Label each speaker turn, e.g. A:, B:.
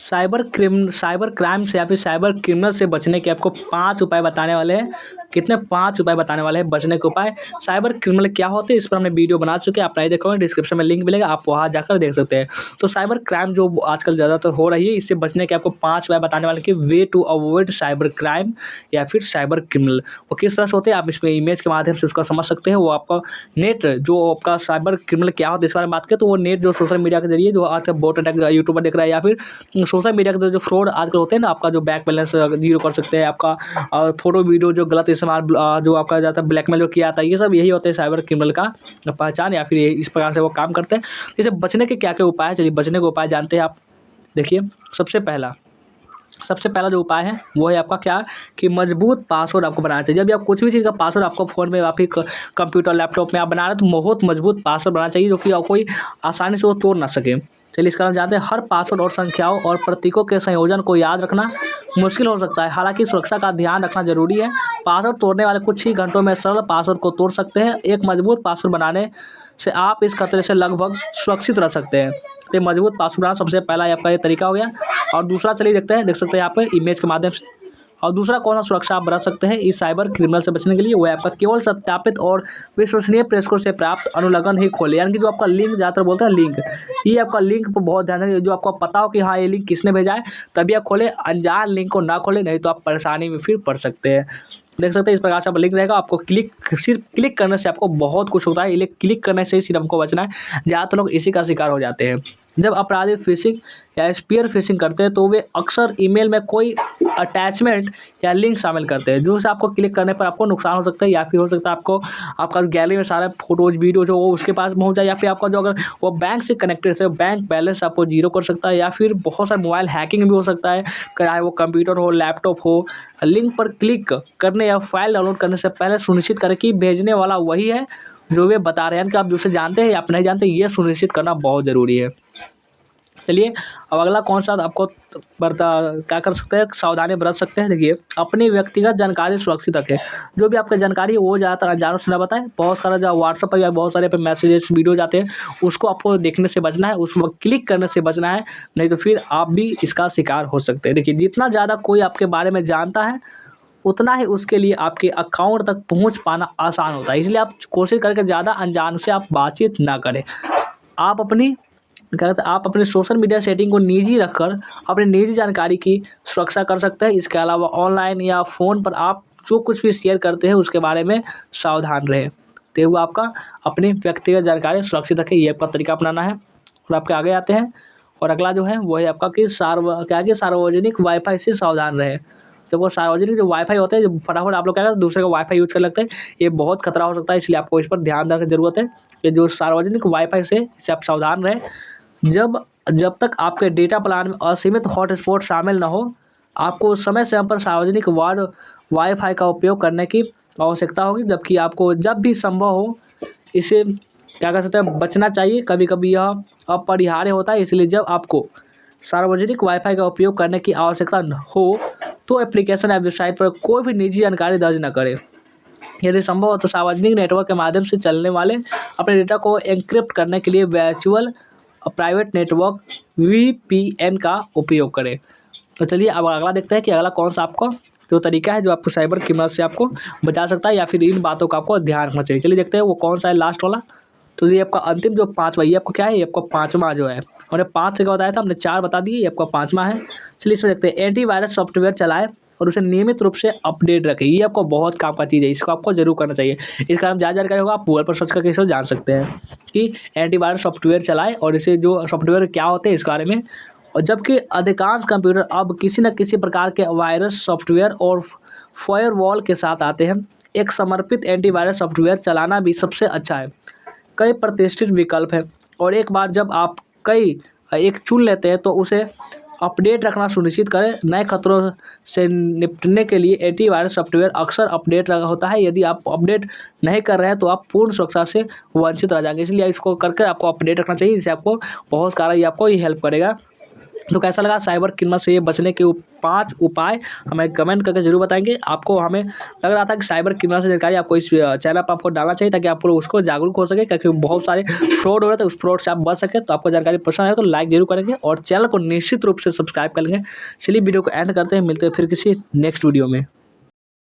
A: Cyber crime से या फिर साइबर क्रिमिनल से बचने के आपको 5 उपाय बताने वाले हैं। कितने 5 उपाय बताने वाले हैं बचने के उपाय। साइबर क्रिमिनल क्या होते हैं इस पर हमने वीडियो बना चुके हैं, आप नहीं देखोगे डिस्क्रिप्शन में लिंक मिलेगा, आप वहाँ जाकर देख सकते हैं। तो साइबर क्राइम जो आजकल ज़्यादातर हो रही है, इससे बचने के आपको 5 उपाय बताने वाले कि way to avoid cyber crime या फिर साइबर क्रिमिनल। वो किस तरह से होते हैं आप इसमें इमेज के माध्यम से उसका समझ सकते हैं। वो आपका नेट जो आपका साइबर क्रिमिनल क्या होता है इस बारे में बात करें तो वो नेट जो सोशल मीडिया के जरिए जो आज बोट अटैक यूट्यूबर देख रहा है या फिर सोशल मीडिया के जो फ्रॉड आजकल होते हैं ना, आपका जो बैंक बैलेंस जीरो कर सकते हैं, आपका फोटो वीडियो जो गलत इस्तेमाल जो आपका ज़्यादा ब्लैकमेल जो किया जाता है, ये सब यही होते हैं साइबर क्रिमिनल का पहचान या फिर इस प्रकार से वो काम करते हैं। इसे बचने के क्या क्या उपाय है, चलिए बचने के उपाय जानते हैं आप। देखिए सबसे पहला जो उपाय है वो है आपका क्या कि मजबूत पासवर्ड आपको बनाना चाहिए। जब भी आप कुछ भी चीज़ का पासवर्ड आपको फ़ोन में या फिर कंप्यूटर लैपटॉप में आप बना रहे हैं तो बहुत मजबूत पासवर्ड बनाना चाहिए जो कि कोई आसानी से वो तोड़ ना सके। चलिए इस कारण जानते हैं हर पासवर्ड और संख्याओं और प्रतीकों के संयोजन को याद रखना मुश्किल हो सकता है, हालांकि सुरक्षा का ध्यान रखना जरूरी है। पासवर्ड तोड़ने वाले कुछ ही घंटों में सरल पासवर्ड को तोड़ सकते हैं। एक मजबूत पासवर्ड बनाने से आप इस खतरे से लगभग सुरक्षित रह सकते हैं। तो मजबूत पासवर्ड बनाना सबसे पहला आपका ये तरीका हो गया। और दूसरा चलिए देखते हैं, देख सकते हैं यहाँ पे इमेज के माध्यम से। और दूसरा कौन सा सुरक्षा आप बरत सकते हैं इस साइबर क्रिमिनल से बचने के लिए, वो है आपका केवल सत्यापित और विश्वसनीय प्रेषकों से प्राप्त अनुलग्न ही खोले। यानी कि जो आपका लिंक ज़्यादातर बोलते हैं लिंक, ये आपका लिंक पर बहुत ध्यान रखें, जो आपको पता हो कि हाँ ये लिंक किसने भेजा है तभी आप खोलें। अनजान लिंक को ना खोलें, नहीं तो आप परेशानी में फिर पड़ सकते हैं। देख सकते हैं इस प्रकार से आप लिंक रहेगा, आपको सिर्फ क्लिक करने से आपको बहुत कुछ होता है, क्लिक करने से ही सिर्फ हमको बचना है। ज़्यादातर लोग इसी का शिकार हो जाते हैं। जब अपराधी फिशिंग या स्पीयर फिशिंग करते हैं तो वे अक्सर ईमेल में कोई अटैचमेंट या लिंक शामिल करते हैं जो से आपको क्लिक करने पर आपको नुकसान हो सकता है, या फिर हो सकता है आपको आपका गैलरी में सारे फोटोज वीडियो जो वो उसके पास पहुंच जाए, या फिर आपका जो अगर वो बैंक से कनेक्टेड है बैंक बैलेंस आपको जीरो कर सकता है, या फिर बहुत सारे मोबाइल हैकिंग भी हो सकता है, चाहे वो कंप्यूटर हो लैपटॉप हो। लिंक पर क्लिक करने या फाइल डाउनलोड करने से पहले सुनिश्चित करें कि भेजने वाला वही है जो वे बता रहे हैं कि आप जिसे जानते हैं या आप नहीं जानते, ये सुनिश्चित करना बहुत ज़रूरी है। चलिए अब अगला कौन सा आपको क्या कर सकते हैं, सावधानी बरत सकते हैं। देखिए अपनी व्यक्तिगत जानकारी सुरक्षित रखें। जो भी आपकी जानकारी है वो ज़्यादातर अनजानों से ना बताएं। बहुत सारा जो व्हाट्सएप पर या बहुत सारे पे मैसेजेस वीडियो जाते हैं उसको आपको देखने से बचना है, उसको क्लिक करने से बचना है, नहीं तो फिर आप भी इसका शिकार हो सकते हैं। देखिए जितना ज़्यादा कोई आपके बारे में जानता है उतना ही उसके लिए आपके अकाउंट तक पहुँच पाना आसान होता है, इसलिए आप कोशिश करके ज़्यादा अनजान से आप बातचीत ना करें। आप अपनी क्या कहते हैं आप अपने सोशल मीडिया सेटिंग को निजी रखकर अपनी निजी जानकारी की सुरक्षा कर सकते हैं। इसके अलावा ऑनलाइन या फ़ोन पर आप जो कुछ भी शेयर करते हैं उसके बारे में सावधान रहें। तो ये हुआ आपका अपनी व्यक्तिगत जानकारी सुरक्षित रखें, ये आपका तरीका अपनाना है। और आपके आगे आते हैं और अगला जो है वो है आपका कि सार्वजनिक वाईफाई से सावधान रहें। जब वो सार्वजनिक जो वाईफाई होते हैं जो फटाफट आप लोग क्या करते हैं दूसरे का वाईफाई यूज़ कर लगते हैं, ये बहुत खतरा हो सकता है, इसलिए आपको इस पर ध्यान देने की ज़रूरत है कि जो सार्वजनिक वाईफाई से इससे आप सावधान रहें। जब तक आपके डेटा प्लान में असीमित हॉटस्पॉट शामिल ना हो, आपको समय समय पर सार्वजनिक वाईफाई का उपयोग करने की आवश्यकता होगी, जबकि आपको जब भी संभव हो इसे क्या कर सकते हैं बचना चाहिए। कभी कभी यह अपरिहार्य होता है, इसलिए जब आपको सार्वजनिक वाईफाई का उपयोग करने की आवश्यकता हो तो एप्लीकेशन या वेबसाइट पर कोई भी निजी जानकारी दर्ज न करें। यदि संभव हो तो सार्वजनिक नेटवर्क के माध्यम से चलने वाले अपने डेटा को एन्क्रिप्ट करने के लिए वर्चुअल प्राइवेट नेटवर्क VPN का उपयोग करें। तो चलिए अब अगला देखते हैं कि अगला कौन सा आपको जो तरीका है जो आपको साइबर क्रिमिनल से आपको बचा सकता है या फिर इन बातों का आपको ध्यान रखना चाहिए। चलिए देखते हैं वो कौन सा है लास्ट वाला। तो ये आपका अंतिम जो 5वां, ये आपको क्या है, ये आपका 5वां जो है, हमने 5 से क्या बताया था, हमने 4 बता दिए, ये आपका 5वां है। चलिए इसमें देखते हैं एंटीवायरस सॉफ्टवेयर चलाएं और उसे नियमित रूप से अपडेट रखें। ये आपको बहुत काम का चीज़ है, इसको आपको जरूर करना चाहिए। इसका हम ज़्यादा जानकारी होगा आप गूगल पर सर्च करके इसे जान सकते हैं कि एंटीवायरस सॉफ्टवेयर चलाएं और इसे जो सॉफ्टवेयर क्या होते हैं इस बारे में। और जबकि अधिकांश कंप्यूटर अब किसी न किसी प्रकार के वायरस सॉफ्टवेयर और फायरवॉल के साथ आते हैं, एक समर्पित एंटीवायरस सॉफ्टवेयर चलाना भी सबसे अच्छा है। कई प्रतिष्ठित विकल्प हैं और एक बार जब आप एक चुन लेते हैं तो उसे अपडेट रखना सुनिश्चित करें। नए खतरों से निपटने के लिए एंटीवायरस सॉफ्टवेयर अक्सर अपडेट रखा होता है। यदि आप अपडेट नहीं कर रहे हैं तो आप पूर्ण सुरक्षा से वंचित रह जाएंगे, इसलिए इसको करके आपको अपडेट रखना चाहिए। इससे आपको बहुत सारा ये आपको ये हेल्प करेगा। तो कैसा लगा साइबर क्रिमिनल से ये बचने के 5 उपाय हमें कमेंट करके जरूर बताएंगे। आपको हमें लग रहा था कि साइबर क्रिमिनल से जानकारी आपको इस चैनल पर आपको डालना चाहिए ताकि आप लोग उसको जागरूक हो सके, क्योंकि बहुत सारे फ्रॉड हो रहे थे, उस फ्रॉड से आप बच सके। तो आपको जानकारी पसंद है तो लाइक जरूर करेंगे और चैनल को निश्चित रूप से सब्सक्राइब कर लेंगे। चलिए वीडियो को एंड करते हैं, मिलते हैं फिर किसी नेक्स्ट वीडियो में।